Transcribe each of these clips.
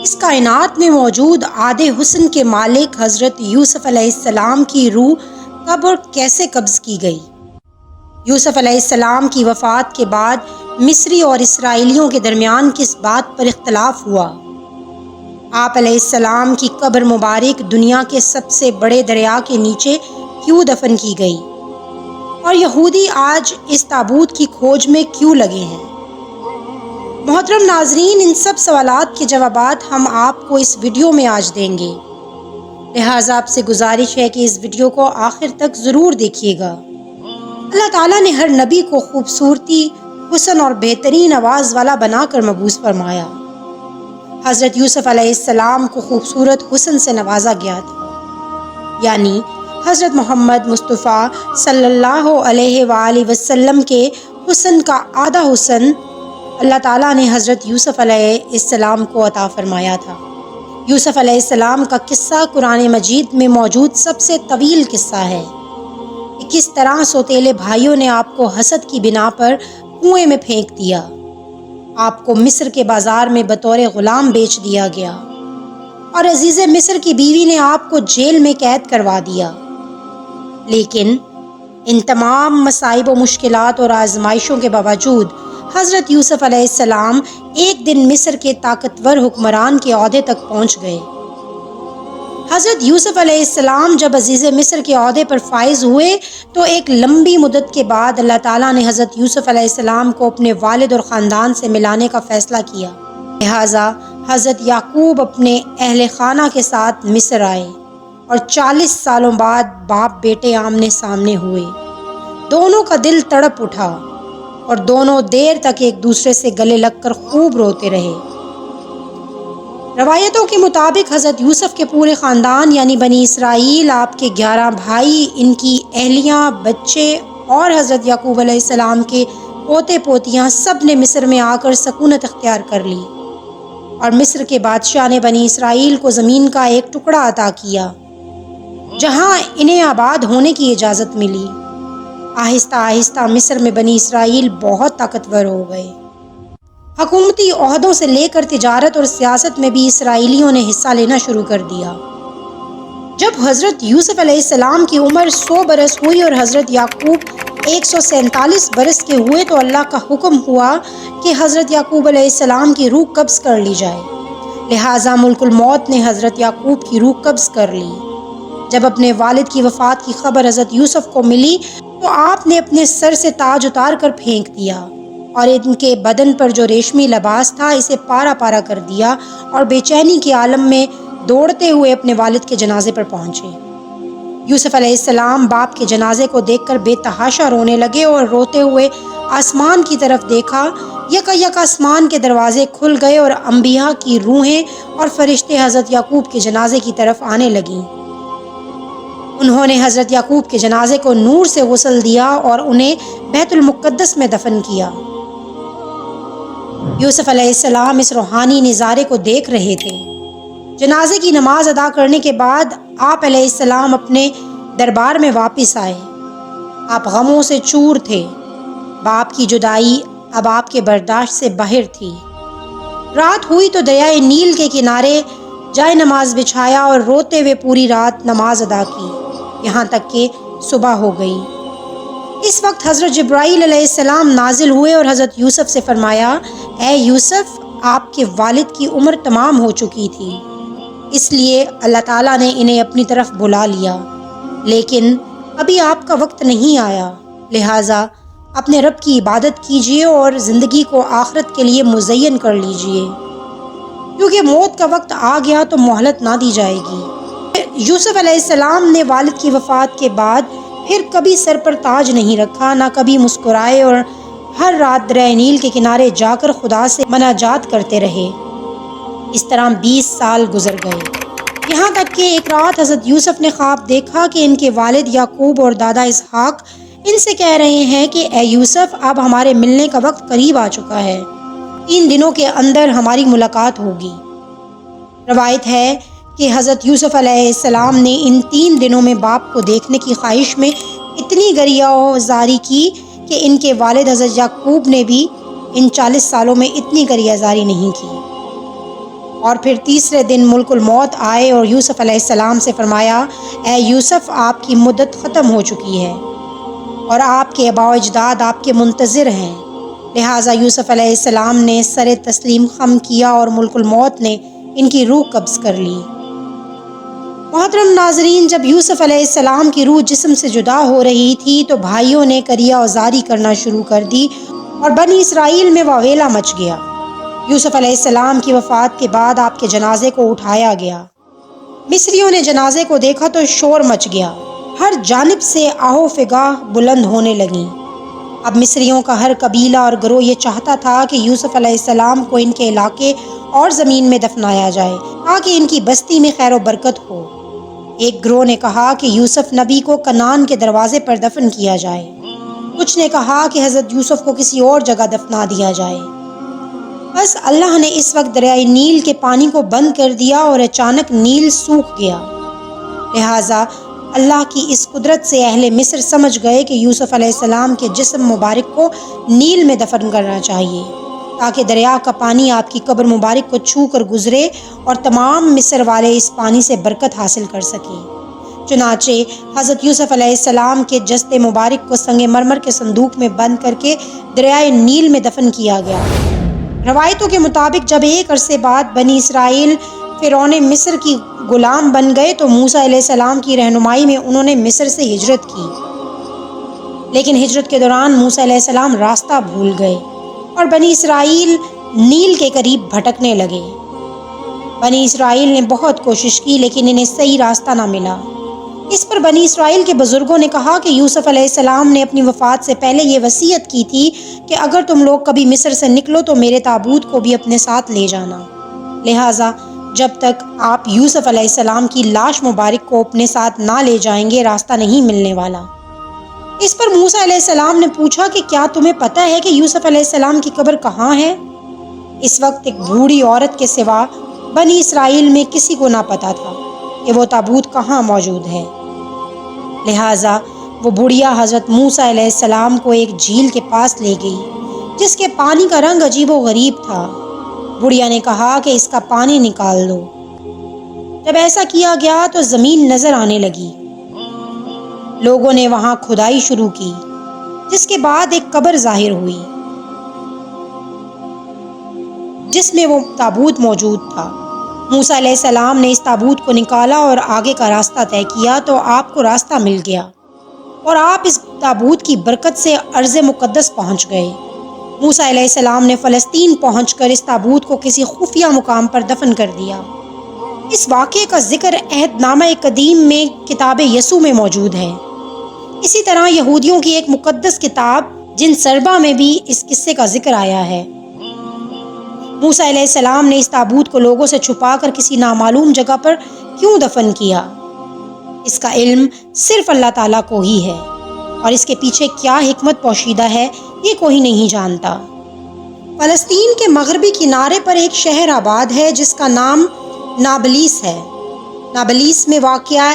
اس کائنات میں موجود آدھے حسن کے مالک حضرت یوسف علیہ السلام کی روح کب اور کیسے قبض کی گئی؟ یوسف علیہ السلام کی وفات کے بعد مصری اور اسرائیلیوں کے درمیان کس بات پر اختلاف ہوا؟ آپ علیہ السلام کی قبر مبارک دنیا کے سب سے بڑے دریا کے نیچے کیوں دفن کی گئی؟ اور یہودی آج اس تابوت کی کھوج میں کیوں لگے ہیں؟ محترم ناظرین، ان سب سوالات کے جوابات ہم آپ کو اس ویڈیو میں آج دیں گے، لہٰذا آپ سے گزارش ہے کہ اس ویڈیو کو آخر تک ضرور دیکھیے گا۔ اللہ تعالیٰ نے ہر نبی کو خوبصورتی، حسن اور بہترین آواز والا بنا کر مبعوث فرمایا۔ حضرت یوسف علیہ السلام کو خوبصورت حسن سے نوازا گیا تھا، یعنی حضرت محمد مصطفیٰ صلی اللہ علیہ وآلہ وسلم کے حسن کا آدھا حسن اللہ تعالیٰ نے حضرت یوسف علیہ السلام کو عطا فرمایا تھا۔ یوسف علیہ السلام کا قصہ قرآن مجید میں موجود سب سے طویل قصہ ہے کہ کس طرح سوتیلے بھائیوں نے آپ کو حسد کی بنا پر کنویں میں پھینک دیا، آپ کو مصر کے بازار میں بطور غلام بیچ دیا گیا اور عزیز مصر کی بیوی نے آپ کو جیل میں قید کروا دیا۔ لیکن ان تمام مصائب و مشکلات اور آزمائشوں کے باوجود حضرت یوسف علیہ السلام ایک دن مصر کے طاقتور حکمران کے عہدے تک پہنچ گئے۔ حضرت یوسف علیہ السلام جب عزیز مصر کے عہدے پر فائز ہوئے تو ایک لمبی مدت کے بعد اللہ تعالیٰ نے حضرت یوسف علیہ السلام کو اپنے والد اور خاندان سے ملانے کا فیصلہ کیا، لہٰذا حضرت یعقوب اپنے اہل خانہ کے ساتھ مصر آئے اور 40 سالوں بعد باپ بیٹے آمنے سامنے ہوئے۔ دونوں کا دل تڑپ اٹھا اور دونوں دیر تک ایک دوسرے سے گلے لگ کر خوب روتے رہے۔ روایتوں کے مطابق حضرت یوسف کے پورے خاندان یعنی بنی اسرائیل، آپ کے 11 بھائی، ان کی اہلیاں، بچے اور حضرت یعقوب علیہ السلام کے پوتے پوتیاں سب نے مصر میں آ کر سکونت اختیار کر لی اور مصر کے بادشاہ نے بنی اسرائیل کو زمین کا ایک ٹکڑا عطا کیا جہاں انہیں آباد ہونے کی اجازت ملی۔ آہستہ آہستہ مصر میں بنی اسرائیل بہت طاقتور ہو گئے۔ حکومتی عہدوں سے لے کر تجارت اور سیاست میں بھی اسرائیلیوں نے حصہ لینا شروع کر دیا۔ جب حضرت یوسف علیہ السلام کی عمر 100 برس ہوئی اور حضرت یعقوب 147 برس کے ہوئے تو اللہ کا حکم ہوا کہ حضرت یعقوب علیہ السلام کی روح قبض کر لی جائے، لہٰذا ملک الموت نے حضرت یعقوب کی روح قبض کر لی۔ جب اپنے والد کی وفات کی خبر حضرت یوسف کو ملی تو آپ نے اپنے سر سے تاج اتار کر پھینک دیا اور ان کے بدن پر جو ریشمی لباس تھا اسے پارا پارا کر دیا اور بے چینی کے عالم میں دوڑتے ہوئے اپنے والد کے جنازے پر پہنچے۔ یوسف علیہ السلام باپ کے جنازے کو دیکھ کر بے تحاشا رونے لگے اور روتے ہوئے آسمان کی طرف دیکھا۔ یکا یک آسمان کے دروازے کھل گئے اور انبیاء کی روحیں اور فرشتے حضرت یعقوب کے جنازے کی طرف آنے لگیں۔ انہوں نے حضرت یعقوب کے جنازے کو نور سے غسل دیا اور انہیں بیت المقدس میں دفن کیا۔ یوسف علیہ السلام اس روحانی نظارے کو دیکھ رہے تھے۔ جنازے کی نماز ادا کرنے کے بعد آپ علیہ السلام اپنے دربار میں واپس آئے۔ آپ غموں سے چور تھے۔ باپ کی جدائی اب آپ کے برداشت سے باہر تھی۔ رات ہوئی تو دریائے نیل کے کنارے جائے نماز بچھایا اور روتے ہوئے پوری رات نماز ادا کی، یہاں تک کہ صبح ہو گئی۔ اس وقت حضرت جبرائیل علیہ السلام نازل ہوئے اور حضرت یوسف سے فرمایا، اے یوسف، آپ کے والد کی عمر تمام ہو چکی تھی، اس لیے اللہ تعالیٰ نے انہیں اپنی طرف بلا لیا، لیکن ابھی آپ کا وقت نہیں آیا، لہٰذا اپنے رب کی عبادت کیجیے اور زندگی کو آخرت کے لیے مزین کر لیجیے، کیونکہ موت کا وقت آ گیا تو مہلت نہ دی جائے گی۔ یوسف علیہ السلام نے والد کی وفات کے بعد پھر کبھی سر پر تاج نہیں رکھا، نہ کبھی مسکرائے اور ہر رات دریائے نیل کے کنارے جا کر خدا سے مناجات کرتے رہے۔ اس طرح 20 سال گزر گئے، یہاں تک کہ ایک رات حضرت یوسف نے خواب دیکھا کہ ان کے والد یعقوب اور دادا اسحاق ان سے کہہ رہے ہیں کہ اے یوسف، اب ہمارے ملنے کا وقت قریب آ چکا ہے، 3 دنوں کے اندر ہماری ملاقات ہوگی۔ روایت ہے کہ حضرت یوسف علیہ السلام نے ان 3 دنوں میں باپ کو دیکھنے کی خواہش میں اتنی گریہ و زاری کی کہ ان کے والد حضرت یعقوب نے بھی ان 40 سالوں میں اتنی گریہ زاری نہیں کی۔ اور پھر تیسرے دن ملک الموت آئے اور یوسف علیہ السلام سے فرمایا، اے یوسف، آپ کی مدت ختم ہو چکی ہے اور آپ کے آباء و اجداد آپ کے منتظر ہیں۔ لہٰذا یوسف علیہ السلام نے سر تسلیم خم کیا اور ملک الموت نے ان کی روح قبض کر لی۔ محترم ناظرین، جب یوسف علیہ السلام کی روح جسم سے جدا ہو رہی تھی تو بھائیوں نے کریا ازاری کرنا شروع کر دی اور بنی اسرائیل میں واویلا مچ گیا۔ یوسف علیہ السلام کی وفات کے بعد آپ کے جنازے کو اٹھایا گیا۔ مصریوں نے جنازے کو دیکھا تو شور مچ گیا، ہر جانب سے آہ و فغاں بلند ہونے لگیں۔ اب مصریوں کا ہر قبیلہ اور گروہ یہ چاہتا تھا کہ یوسف علیہ السلام کو ان کے علاقے اور زمین میں دفنایا جائے تاکہ ان کی بستی میں خیر و برکت ہو۔ ایک گروہ نے کہا کہ یوسف نبی کو کنعان کے دروازے پر دفن کیا جائے، کچھ نے کہا کہ حضرت یوسف کو کسی اور جگہ دفنا دیا جائے۔ بس اللہ نے اس وقت دریائے نیل کے پانی کو بند کر دیا اور اچانک نیل سوکھ گیا۔ لہٰذا اللہ کی اس قدرت سے اہل مصر سمجھ گئے کہ یوسف علیہ السلام کے جسم مبارک کو نیل میں دفن کرنا چاہیے تاکہ دریا کا پانی آپ کی قبر مبارک کو چھو کر گزرے اور تمام مصر والے اس پانی سے برکت حاصل کر سکیں۔ چنانچہ حضرت یوسف علیہ السلام کے جسد مبارک کو سنگ مرمر کے صندوق میں بند کر کے دریائے نیل میں دفن کیا گیا۔ روایتوں کے مطابق جب ایک عرصے بعد بنی اسرائیل فرعون مصر کی غلام بن گئے تو موسیٰ علیہ السلام کی رہنمائی میں انہوں نے مصر سے ہجرت کی، لیکن ہجرت کے دوران موسیٰ علیہ السلام راستہ بھول گئے اور بنی اسرائیل نیل کے قریب بھٹکنے لگے۔ بنی اسرائیل نے بہت کوشش کی لیکن انہیں صحیح راستہ نہ ملا۔ اس پر بنی اسرائیل کے بزرگوں نے کہا کہ یوسف علیہ السلام نے اپنی وفات سے پہلے یہ وصیت کی تھی کہ اگر تم لوگ کبھی مصر سے نکلو تو میرے تابوت کو بھی اپنے ساتھ لے جانا، لہٰذا جب تک آپ یوسف علیہ السلام کی لاش مبارک کو اپنے ساتھ نہ لے جائیں گے راستہ نہیں ملنے والا۔ اس پر موسیٰ علیہ السلام نے پوچھا کہ کیا تمہیں پتہ ہے کہ یوسف علیہ السلام کی قبر کہاں ہے؟ اس وقت ایک بوڑھی عورت کے سوا بنی اسرائیل میں کسی کو نہ پتہ تھا کہ وہ تابوت کہاں موجود ہے۔ لہٰذا وہ بڑھیا حضرت موسیٰ علیہ السلام کو ایک جھیل کے پاس لے گئی جس کے پانی کا رنگ عجیب و غریب تھا۔ بڑھیا نے کہا کہ اس کا پانی نکال دو۔ جب ایسا کیا گیا تو زمین نظر آنے لگی۔ لوگوں نے وہاں کھدائی شروع کی جس کے بعد ایک قبر ظاہر ہوئی جس میں وہ تابوت موجود تھا۔ موسیٰ علیہ السلام نے اس تابوت کو نکالا اور آگے کا راستہ طے کیا تو آپ کو راستہ مل گیا اور آپ اس تابوت کی برکت سے ارض مقدس پہنچ گئے۔ موسیٰ علیہ السلام نے فلسطین پہنچ کر اس تابوت کو کسی خفیہ مقام پر دفن کر دیا۔ اس واقعے کا ذکر عہد نامہ قدیم میں کتاب یسوع میں موجود ہے۔ اسی طرح یہودیوں کی ایک مقدس کتاب جن سربا میں بھی اس قصے کا ذکر آیا ہے۔ موسیٰ علیہ السلام نے اس تابوت کو لوگوں سے چھپا کر کسی نامعلوم جگہ پر کیوں دفن کیا؟ اس کا علم صرف اللہ تعالیٰ کو ہی ہے اور اس کے پیچھے کیا حکمت پوشیدہ ہے یہ کوئی نہیں جانتا۔ فلسطین کے مغربی کنارے پر ایک شہر آباد ہے جس کا نام نابلیس ہے۔ نابلیس میں واقع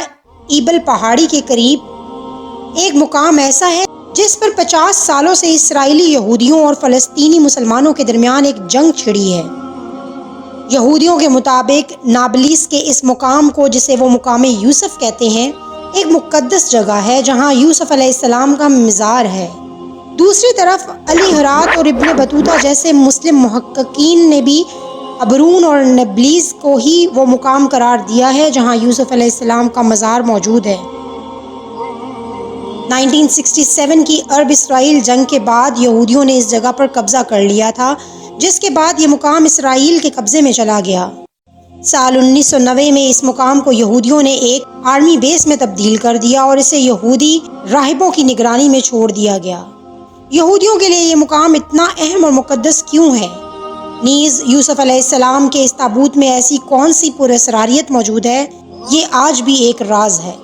ایبل پہاڑی کے قریب ایک مقام ایسا ہے جس پر 50 سالوں سے اسرائیلی یہودیوں اور فلسطینی مسلمانوں کے درمیان ایک جنگ چھڑی ہے۔ یہودیوں کے مطابق نابلیس کے اس مقام کو، جسے وہ مقام یوسف کہتے ہیں، ایک مقدس جگہ ہے جہاں یوسف علیہ السلام کا مزار ہے۔ دوسری طرف علی حرات اور ابن بطوطہ جیسے مسلم محققین نے بھی ابرون اور نابلیس کو ہی وہ مقام قرار دیا ہے جہاں یوسف علیہ السلام کا مزار موجود ہے۔ 1967 کی عرب اسرائیل جنگ کے بعد یہودیوں نے اس جگہ پر قبضہ کر لیا تھا، جس کے بعد یہ مقام اسرائیل کے قبضے میں چلا گیا۔ سال 1990 میں اس مقام کو یہودیوں نے ایک آرمی بیس میں تبدیل کر دیا اور اسے یہودی راہبوں کی نگرانی میں چھوڑ دیا گیا۔ یہودیوں کے لیے یہ مقام اتنا اہم اور مقدس کیوں ہے؟ نیز یوسف علیہ السلام کے اس تابوت میں ایسی کون سی پراسراریت موجود ہے؟ یہ آج بھی ایک راز ہے۔